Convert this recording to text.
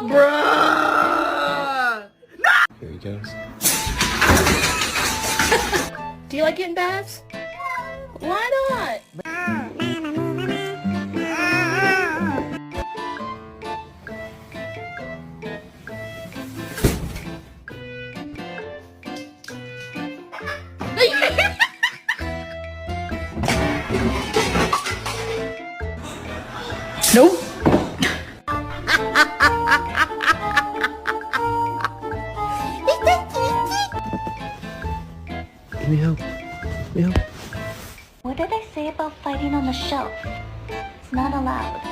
Bruh! Here he goes. Do you like getting baths? Why not? Nope. Let me help. Let me help. What did I say about fighting on the shelf? It's not allowed.